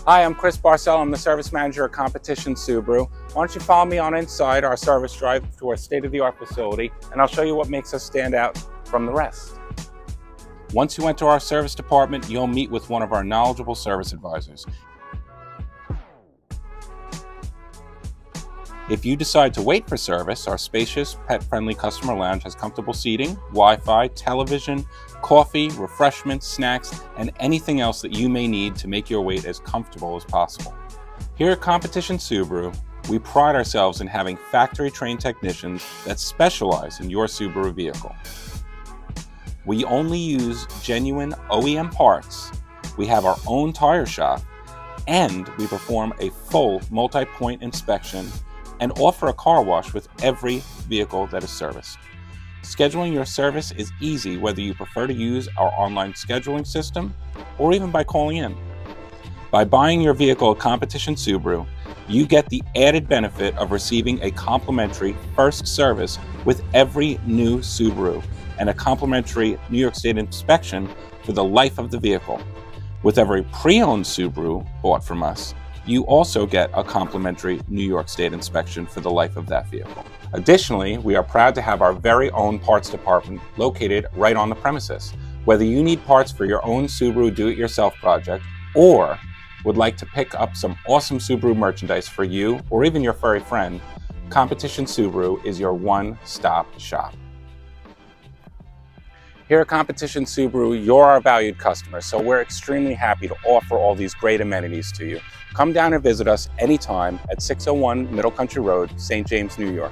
Hi, I'm Chris Barcelo. I'm the service manager at Competition Subaru. Why don't you follow me on inside our service drive to our state-of-the-art facility, and I'll show you what makes us stand out from the rest. Once you enter our service department, you'll meet with one of our knowledgeable service advisors. If you decide to wait for service, our spacious, pet-friendly customer lounge has comfortable seating, Wi-Fi, television, coffee, refreshments, snacks, and anything else that you may need to make your wait as comfortable as possible. Here at Competition Subaru, we pride ourselves in having factory-trained technicians that specialize in your Subaru vehicle. We only use genuine OEM parts, we have our own tire shop, and we perform a full multi-point inspection and offer a car wash with every vehicle that is serviced. Scheduling your service is easy whether you prefer to use our online scheduling system or even by calling in. By buying your vehicle at Competition Subaru, you get the added benefit of receiving a complimentary first service with every new Subaru and a complimentary New York State inspection for the life of the vehicle. With every pre-owned Subaru bought from us, you also get a complimentary New York State inspection for the life of that vehicle. Additionally, we are proud to have our very own parts department located right on the premises. Whether you need parts for your own Subaru do-it-yourself project or would like to pick up some awesome Subaru merchandise for you or even your furry friend, Competition Subaru is your one-stop shop. Here at Competition Subaru, you're our valued customer, so we're extremely happy to offer all these great amenities to you. Come down and visit us anytime at 601 Middle Country Road, St. James, New York.